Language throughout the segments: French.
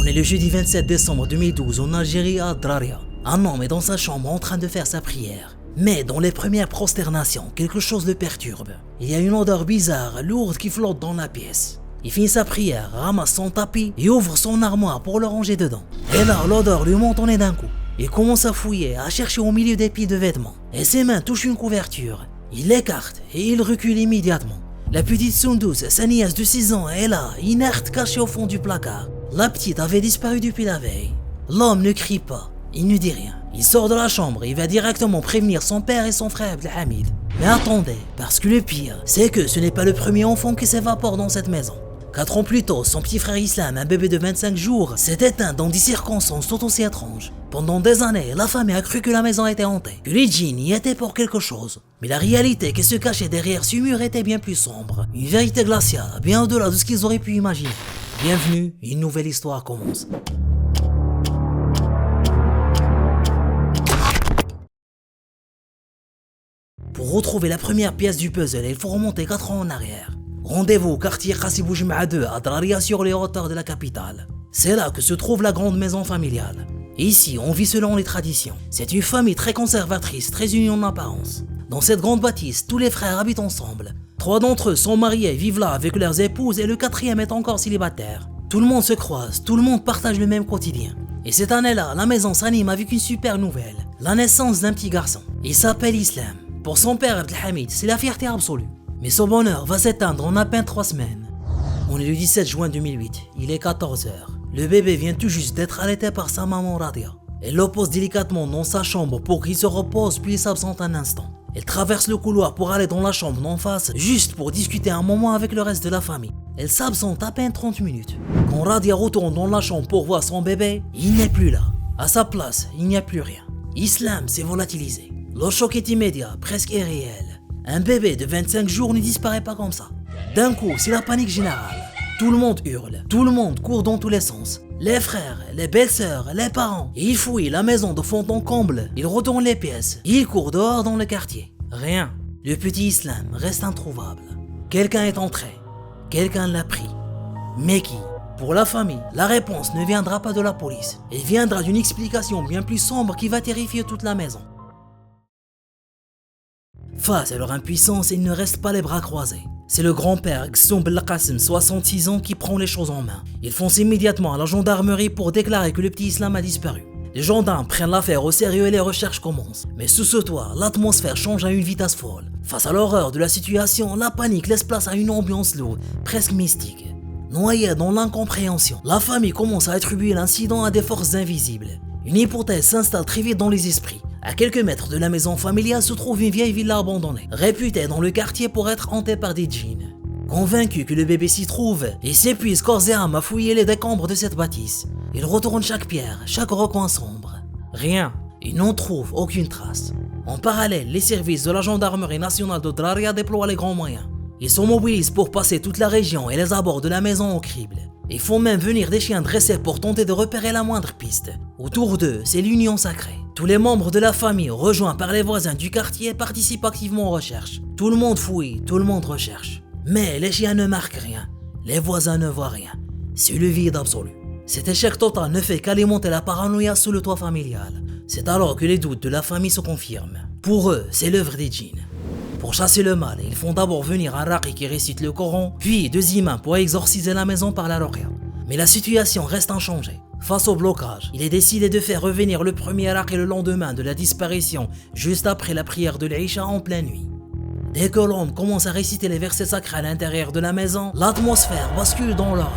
est le jeudi 27 décembre 2012 en Algérie à Draria. Un homme est dans sa chambre en train de faire sa prière. Mais dans les premières prosternations, quelque chose le perturbe. Il y a une odeur bizarre, lourde qui flotte dans la pièce. Il finit sa prière, ramasse son tapis et ouvre son armoire pour le ranger dedans. Et là, l'odeur lui monte au nez d'un coup. Il commence à fouiller, à chercher au milieu des piles de vêtements. Et ses mains touchent une couverture. Il l'écarte et il recule immédiatement. La petite Soundous, sa nièce de 6 ans, est là, inerte, cachée au fond du placard. La petite avait disparu depuis la veille. L'homme ne crie pas, il ne dit rien. Il sort de la chambre et va directement prévenir son père et son frère Abdelhamid. Mais attendez, parce que le pire, c'est que ce n'est pas le premier enfant qui s'évapore dans cette maison. 4 ans plus tôt, son petit frère Islam, un bébé de 25 jours, s'est éteint dans des circonstances tout aussi étranges. Pendant des années, la famille a cru que la maison était hantée, que les djinns y étaient pour quelque chose. Mais la réalité qui se cachait derrière ce mur était bien plus sombre. Une vérité glaciale, bien au-delà de ce qu'ils auraient pu imaginer. Bienvenue, une nouvelle histoire commence. Pour retrouver la première pièce du puzzle, il faut remonter 4 ans en arrière. Rendez-vous au quartier Qassibou Jema'a 2 à Draria sur les hauteurs de la capitale. C'est là que se trouve la grande maison familiale. Ici, on vit selon les traditions. C'est une famille très conservatrice, très unie en apparence. Dans cette grande bâtisse, tous les frères habitent ensemble. 3 d'entre eux sont mariés, vivent là avec leurs épouses et le 4e est encore célibataire. Tout le monde se croise, tout le monde partage le même quotidien. Et cette année-là, la maison s'anime avec une super nouvelle. La naissance d'un petit garçon. Il s'appelle Islam. Pour son père Abdelhamid, c'est la fierté absolue. Mais son bonheur va s'éteindre en à peine 3 semaines. On est le 17 juin 2008, il est 14h. Le bébé vient tout juste d'être allaité par sa maman Radia. Elle l'oppose délicatement dans sa chambre pour qu'il se repose puis il s'absente un instant. Elle traverse le couloir pour aller dans la chambre d'en face, juste pour discuter un moment avec le reste de la famille. Elle s'absente à peine 30 minutes. Quand Radia retourne dans la chambre pour voir son bébé, il n'est plus là. À sa place, il n'y a plus rien. Islam s'est volatilisé. Le choc est immédiat, presque irréel. Un bébé de 25 jours ne disparaît pas comme ça. D'un coup, c'est la panique générale. Tout le monde hurle, tout le monde court dans tous les sens. Les frères, les belles-sœurs, les parents. Ils fouillent la maison de fond en comble. Ils retournent les pièces. Ils courent dehors dans le quartier. Rien. Le petit Islam reste introuvable. Quelqu'un est entré. Quelqu'un l'a pris. Mais qui ? Pour la famille, la réponse ne viendra pas de la police. Elle viendra d'une explication bien plus sombre qui va terrifier toute la maison. Face à leur impuissance, ils ne restent pas les bras croisés. C'est le grand-père Gssoum Belqasem, 66 ans, qui prend les choses en main. Il fonce immédiatement à la gendarmerie pour déclarer que le petit Islam a disparu. Les gendarmes prennent l'affaire au sérieux et les recherches commencent. Mais sous ce toit, l'atmosphère change à une vitesse folle. Face à l'horreur de la situation, la panique laisse place à une ambiance lourde, presque mystique. Noyée dans l'incompréhension, la famille commence à attribuer l'incident à des forces invisibles. Une hypothèse s'installe très vite dans les esprits. À quelques mètres de la maison familiale se trouve une vieille villa abandonnée, réputée dans le quartier pour être hantée par des djinns. Convaincu que le bébé s'y trouve, il s'épuise corps et âme à fouiller les décombres de cette bâtisse. Il retourne chaque pierre, chaque recoin sombre. Rien, il n'en trouve aucune trace. En parallèle, les services de la gendarmerie nationale de Draria déploient les grands moyens. Ils se mobilisent pour passer toute la région et les abords de la maison au crible. Ils font même venir des chiens dressés pour tenter de repérer la moindre piste. Autour d'eux, c'est l'union sacrée. Tous les membres de la famille, rejoints par les voisins du quartier, participent activement aux recherches. Tout le monde fouille, tout le monde recherche. Mais les chiens ne marquent rien. Les voisins ne voient rien. C'est le vide absolu. Cet échec total ne fait qu'alimenter la paranoïa sous le toit familial. C'est alors que les doutes de la famille se confirment. Pour eux, c'est l'œuvre des djinns. Pour chasser le mal, ils font d'abord venir un raqi qui récite le Coran, puis 2 imams pour exorciser la maison par la ruqya. Mais la situation reste inchangée. Face au blocage, il est décidé de faire revenir le premier raqi le lendemain de la disparition, juste après la prière de l'Isha en pleine nuit. Dès que l'homme commence à réciter les versets sacrés à l'intérieur de la maison, l'atmosphère bascule dans l'horreur.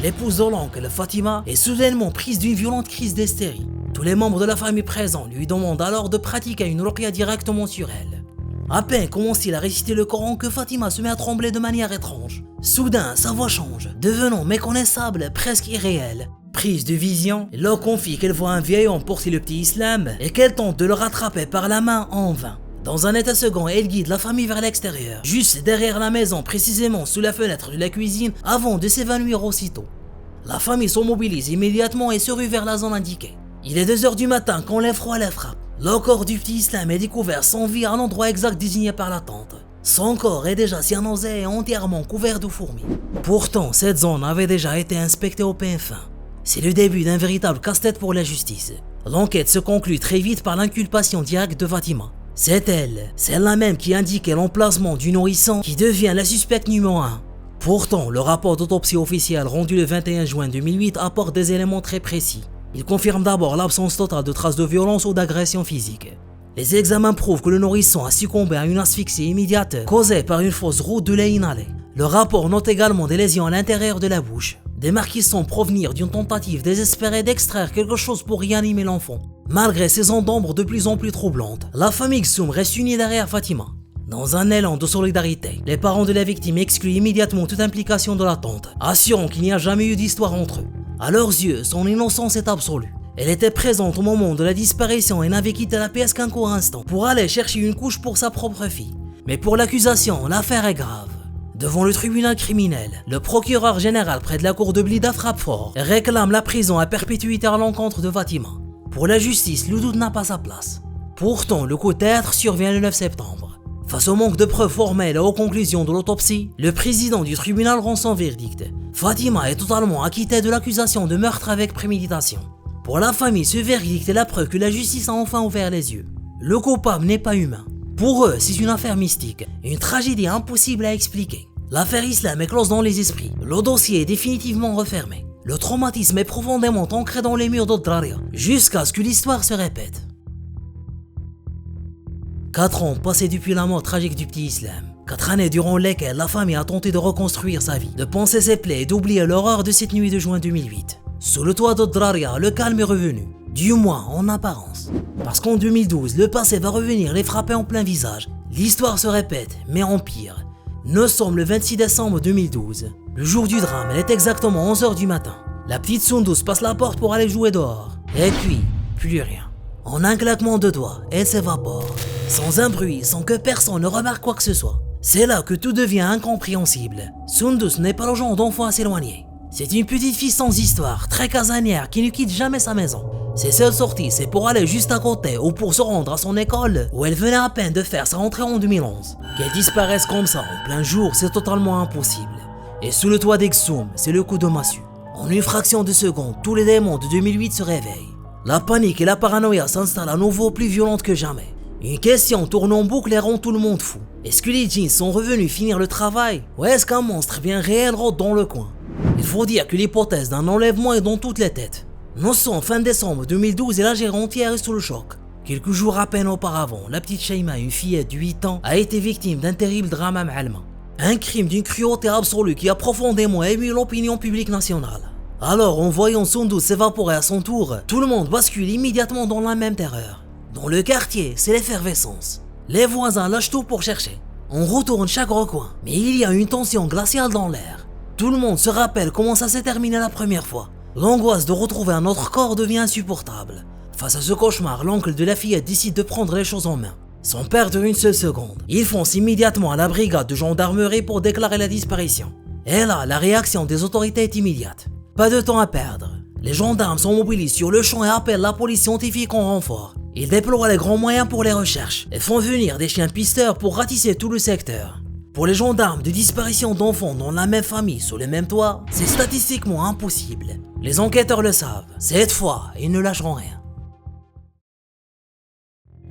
L'épouse de l'oncle, Fatima, est soudainement prise d'une violente crise d'hystérie. Tous les membres de la famille présents lui demandent alors de pratiquer une ruqya directement sur elle. À peine commence-t-il à réciter le Coran que Fatima se met à trembler de manière étrange. Soudain, sa voix change, devenant méconnaissable, presque irréelle. Prise de vision, elle leur confie qu'elle voit un vieil homme porter le petit Islam et qu'elle tente de le rattraper par la main en vain. Dans un état second, elle guide la famille vers l'extérieur, juste derrière la maison, précisément sous la fenêtre de la cuisine, avant de s'évanouir aussitôt. La famille se mobilise immédiatement et se rue vers la zone indiquée. Il est 2h du matin quand l'effroi les frappe. Le corps du petit Islam est découvert sans vie à l'endroit exact désigné par la tante. Son corps est déjà cyanosé et entièrement couvert de fourmis. Pourtant, cette zone avait déjà été inspectée au pin fin. C'est le début d'un véritable casse-tête pour la justice. L'enquête se conclut très vite par l'inculpation directe de Fatima. C'est elle, celle-là même qui indiquait l'emplacement du nourrisson qui devient la suspecte numéro 1. Pourtant, le rapport d'autopsie officiel rendu le 21 juin 2008 apporte des éléments très précis. Il confirme d'abord l'absence totale de traces de violence ou d'agression physique. Les examens prouvent que le nourrisson a succombé à une asphyxie immédiate causée par une fausse route de lait inhalé. Le rapport note également des lésions à l'intérieur de la bouche. Des marques qui semblent provenir d'une tentative désespérée d'extraire quelque chose pour réanimer l'enfant. Malgré ces ondes d'ombre de plus en plus troublantes, la famille Xhoum reste unie derrière Fatima. Dans un élan de solidarité, les parents de la victime excluent immédiatement toute implication de la tante, assurant qu'il n'y a jamais eu d'histoire entre eux. À leurs yeux, son innocence est absolue. Elle était présente au moment de la disparition et n'avait quitté la pièce qu'un court instant pour aller chercher une couche pour sa propre fille. Mais pour l'accusation, l'affaire est grave. Devant le tribunal criminel, le procureur général près de la cour de Blida frappe fort et réclame la prison à perpétuité à l'encontre de Fatima. Pour la justice, le doute n'a pas sa place. Pourtant, le coup de théâtre survient le 9 septembre. Face au manque de preuves formelles et aux conclusions de l'autopsie, le président du tribunal rend son verdict. Fatima est totalement acquittée de l'accusation de meurtre avec préméditation. Pour la famille, ce verdict est la preuve que la justice a enfin ouvert les yeux. Le coupable n'est pas humain. Pour eux, c'est une affaire mystique, une tragédie impossible à expliquer. L'affaire Islam est close dans les esprits. Le dossier est définitivement refermé. Le traumatisme est profondément ancré dans les murs d'Odraria, jusqu'à ce que l'histoire se répète. 4 ans passés depuis la mort tragique du petit Islam. 4 années durant lesquelles la famille a tenté de reconstruire sa vie, de panser ses plaies et d'oublier l'horreur de cette nuit de juin 2008. Sous le toit d'Odraria, le calme est revenu, du moins en apparence. Parce qu'en 2012, le passé va revenir les frapper en plein visage. L'histoire se répète, mais en pire. Nous sommes le 26 décembre 2012. Le jour du drame, elle est exactement 11h du matin. La petite Sundus passe la porte pour aller jouer dehors. Et puis, plus rien. En un claquement de doigts, elle s'évapore. Sans un bruit, sans que personne ne remarque quoi que ce soit. C'est là que tout devient incompréhensible. Sundus n'est pas le genre d'enfant à s'éloigner. C'est une petite fille sans histoire, très casanière, qui ne quitte jamais sa maison. Ses seules sorties, c'est pour aller juste à côté ou pour se rendre à son école, où elle venait à peine de faire sa rentrée en 2011. Qu'elle disparaisse comme ça en plein jour, c'est totalement impossible. Et sous le toit d'Xhoum, c'est le coup de massue. En une fraction de seconde, tous les démons de 2008 se réveillent. La panique et la paranoïa s'installent à nouveau plus violentes que jamais. Une question tourne en boucle et rend tout le monde fou. Est-ce que les jeans sont revenus finir le travail? Ou est-ce qu'un monstre bien réel rôde dans le coin? Il faut dire que l'hypothèse d'un enlèvement est dans toutes les têtes. Nous sommes fin décembre 2012 et la gérante entière est sous le choc. Quelques jours à peine auparavant, la petite Shaima, une fillette de 8 ans, a été victime d'un terrible drame à Maalma. Un crime d'une cruauté absolue qui a profondément ému l'opinion publique nationale. Alors, en voyant Sundus s'évaporer à son tour, tout le monde bascule immédiatement dans la même terreur. Dans le quartier, c'est l'effervescence. Les voisins lâchent tout pour chercher. On retourne chaque recoin, mais il y a une tension glaciale dans l'air. Tout le monde se rappelle comment ça s'est terminé la première fois. L'angoisse de retrouver un autre corps devient insupportable. Face à ce cauchemar, l'oncle de la fillette décide de prendre les choses en main. Sans perdre une seule seconde, il fonce immédiatement à la brigade de gendarmerie pour déclarer la disparition. Et là, la réaction des autorités est immédiate. Pas de temps à perdre. Les gendarmes sont mobilisés sur le champ et appellent la police scientifique en renfort. Ils déploient les grands moyens pour les recherches et font venir des chiens pisteurs pour ratisser tout le secteur. Pour les gendarmes, de disparition d'enfants dans la même famille, sous le même toit, c'est statistiquement impossible. Les enquêteurs le savent. Cette fois, ils ne lâcheront rien.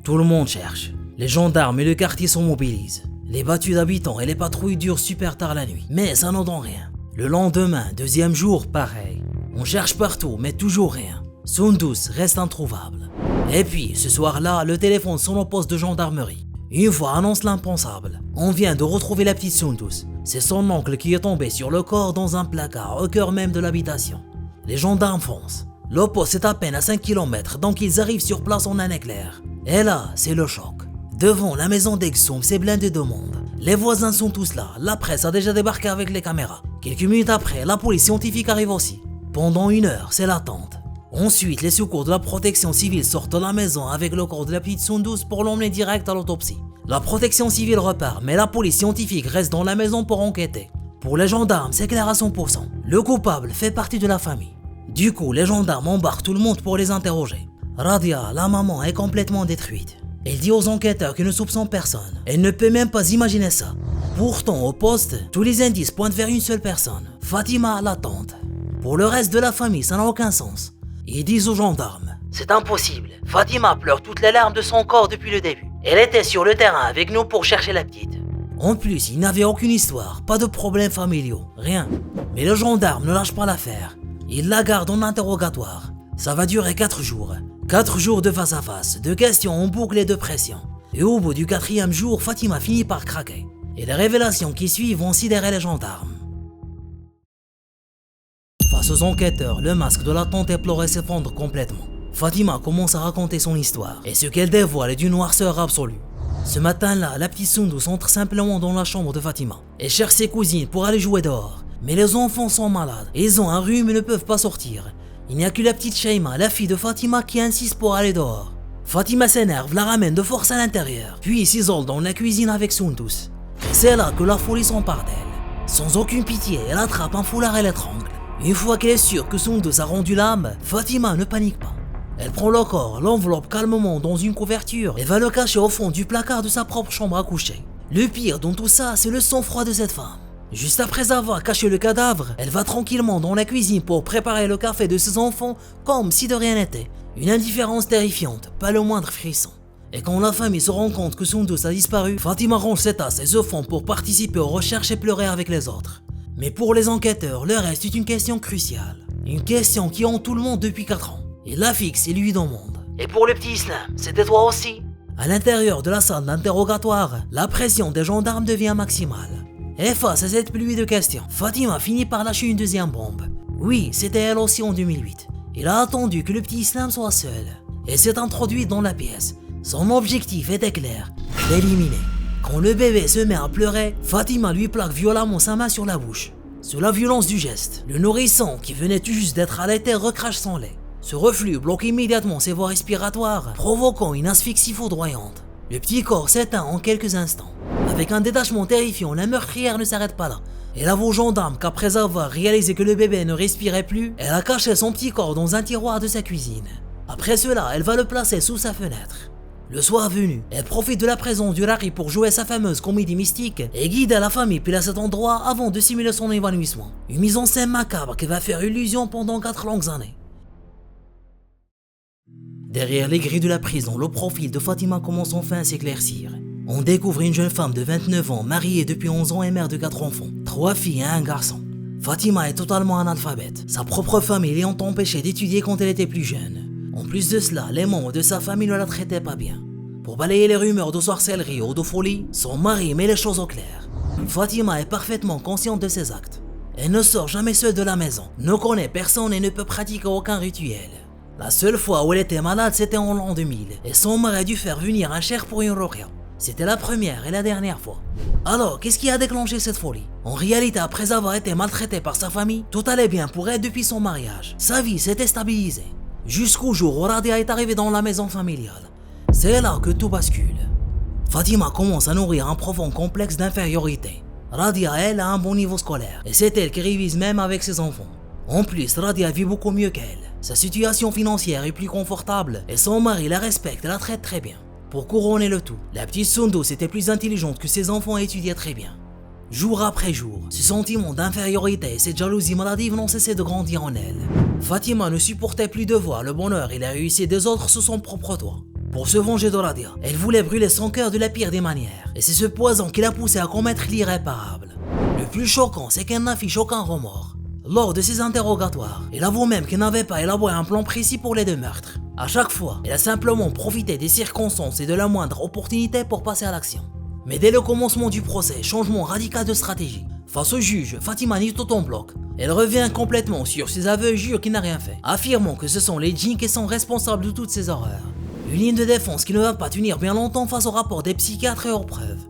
Tout le monde cherche. Les gendarmes et le quartier sont mobilisés. Les battues d'habitants et les patrouilles durent super tard la nuit. Mais ça n'en donne rien. Le lendemain, deuxième jour, pareil. On cherche partout, mais toujours rien. Sundus reste introuvable. Et puis, ce soir-là, le téléphone sonne au poste de gendarmerie. Une voix annonce l'impensable. On vient de retrouver la petite Sundus. C'est son oncle qui est tombé sur le corps dans un placard au cœur même de l'habitation. Les gendarmes foncent. Le poste est à peine à 5 km, donc ils arrivent sur place en un éclair. Et là, c'est le choc. Devant la maison d'Xhoum, c'est blindé de monde. Les voisins sont tous là, la presse a déjà débarqué avec les caméras. Quelques minutes après, la police scientifique arrive aussi. Pendant 1 heure, c'est l'attente. Ensuite, les secours de la protection civile sortent de la maison avec le corps de la petite Sundus pour l'emmener direct à l'autopsie. La protection civile repart, mais la police scientifique reste dans la maison pour enquêter. Pour les gendarmes, c'est clair à 100%. Le coupable fait partie de la famille. Du coup, les gendarmes embarquent tout le monde pour les interroger. Radia, la maman, est complètement détruite. Elle dit aux enquêteurs qu'elle ne soupçonne personne. Elle ne peut même pas imaginer ça. Pourtant, au poste, tous les indices pointent vers une seule personne, Fatima, la tante. Pour le reste de la famille, ça n'a aucun sens. Ils disent aux gendarmes: c'est impossible, Fatima pleure toutes les larmes de son corps depuis le début. Elle était sur le terrain avec nous pour chercher la petite. En plus, il n'avait aucune histoire, pas de problèmes familiaux, rien. Mais le gendarme ne lâche pas l'affaire. Il la garde en interrogatoire. Ça va durer 4 jours. 4 jours de face à face, de questions en boucle et de pression. Et au bout du 4e jour, Fatima finit par craquer. Et les révélations qui suivent vont sidérer les gendarmes. Face aux enquêteurs, le masque de la tante éplorée s'effondre complètement. Fatima commence à raconter son histoire, et ce qu'elle dévoile est d'une noirceur absolue. Ce matin-là, la petite Soundous entre simplement dans la chambre de Fatima. Elle cherche ses cousines pour aller jouer dehors. Mais les enfants sont malades, et ils ont un rhume et ne peuvent pas sortir. Il n'y a que la petite Shaima, la fille de Fatima, qui insiste pour aller dehors. Fatima s'énerve, la ramène de force à l'intérieur, puis s'isole dans la cuisine avec Soundous. Et c'est là que la folie s'empare d'elle. Sans aucune pitié, elle attrape un foulard et l'étrangle. Une fois qu'elle est sûre que Soundous a rendu l'âme, Fatima ne panique pas. Elle prend le corps, l'enveloppe calmement dans une couverture et va le cacher au fond du placard de sa propre chambre à coucher. Le pire dans tout ça, c'est le sang-froid de cette femme. Juste après avoir caché le cadavre, elle va tranquillement dans la cuisine pour préparer le café de ses enfants comme si de rien n'était. Une indifférence terrifiante, pas le moindre frisson. Et quand la famille se rend compte que Soundous a disparu, Fatima range ses tasses et se fond pour participer aux recherches et pleurer avec les autres. Mais pour les enquêteurs, le reste est une question cruciale. Une question qui hante tout le monde depuis 4 ans. Il la fixe et lui demande: et pour le petit Islam, c'était toi aussi? À l'intérieur de la salle d'interrogatoire, la pression des gendarmes devient maximale. Et face à cette pluie de questions, Fatima finit par lâcher une deuxième bombe. Oui, c'était elle aussi en 2008. Il a attendu que le petit Islam soit seul. Et s'est introduite dans la pièce. Son objectif était clair: l'éliminer. Quand le bébé se met à pleurer, Fatima lui plaque violemment sa main sur la bouche. Sous la violence du geste, le nourrisson qui venait tout juste d'être allaité recrache son lait. Ce reflux bloque immédiatement ses voies respiratoires, provoquant une asphyxie foudroyante. Le petit corps s'éteint en quelques instants. Avec un détachement terrifiant, la meurtrière ne s'arrête pas là. Elle avoue aux gendarmes qu'après avoir réalisé que le bébé ne respirait plus, elle a caché son petit corps dans un tiroir de sa cuisine. Après cela, elle va le placer sous sa fenêtre. Le soir venu, elle profite de la présence du Rari pour jouer sa fameuse comédie mystique et guide la famille pile à cet endroit avant de simuler son évanouissement. Une mise en scène macabre qui va faire illusion pendant 4 longues années. Derrière les grilles de la prison, le profil de Fatima commence enfin à s'éclaircir. On découvre une jeune femme de 29 ans, mariée depuis 11 ans et mère de 4 enfants, 3 filles et un garçon. Fatima est totalement analphabète, sa propre famille l'ayant empêchée d'étudier quand elle était plus jeune. En plus de cela, les membres de sa famille ne la traitaient pas bien. Pour balayer les rumeurs de sorcellerie ou de folie, son mari met les choses au clair. Fatima est parfaitement consciente de ses actes. Elle ne sort jamais seule de la maison, ne connaît personne et ne peut pratiquer aucun rituel. La seule fois où elle était malade, c'était en l'an 2000, et son mari a dû faire venir un cher pour une ruqya. C'était la première et la dernière fois. Alors, qu'est-ce qui a déclenché cette folie? En réalité, après avoir été maltraitée par sa famille, tout allait bien pour elle depuis son mariage. Sa vie s'était stabilisée. Jusqu'au jour où Radia est arrivé dans la maison familiale. C'est là que tout bascule. Fatima commence à nourrir un profond complexe d'infériorité. Radia, elle, a un bon niveau scolaire, et c'est elle qui révise même avec ses enfants. En plus, Radia vit beaucoup mieux qu'elle. Sa situation financière est plus confortable et son mari la respecte et la traite très bien. Pour couronner le tout, la petite Soundous était plus intelligente que ses enfants et étudiait très bien. Jour après jour, ce sentiment d'infériorité et cette jalousie maladive n'ont cessé de grandir en elle. Fatima ne supportait plus de voir le bonheur et la réussite des autres sous son propre toit. Pour se venger de Radia, elle voulait brûler son cœur de la pire des manières. Et c'est ce poison qui l'a poussé à commettre l'irréparable. Le plus choquant, c'est qu'elle n'affiche aucun remords. Lors de ses interrogatoires, elle avoue même qu'elle n'avait pas élaboré un plan précis pour les 2 meurtres. À chaque fois, elle a simplement profité des circonstances et de la moindre opportunité pour passer à l'action. Mais dès le commencement du procès, changement radical de stratégie. Face au juge, Fatima nie tout en bloc. Elle revient complètement sur ses aveux et jure qu'il n'a rien fait, affirmant que ce sont les djinns qui sont responsables de toutes ces horreurs. Une ligne de défense qui ne va pas tenir bien longtemps face au rapport des psychiatres et aux preuves.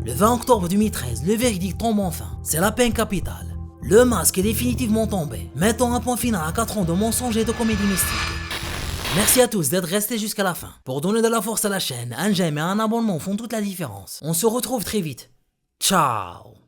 Le 20 octobre 2013, le verdict tombe enfin. C'est la peine capitale. Le masque est définitivement tombé, mettant un point final à 4 ans de mensonges et de comédie mystique. Merci à tous d'être restés jusqu'à la fin. Pour donner de la force à la chaîne, un j'aime et un abonnement font toute la différence. On se retrouve très vite. Ciao.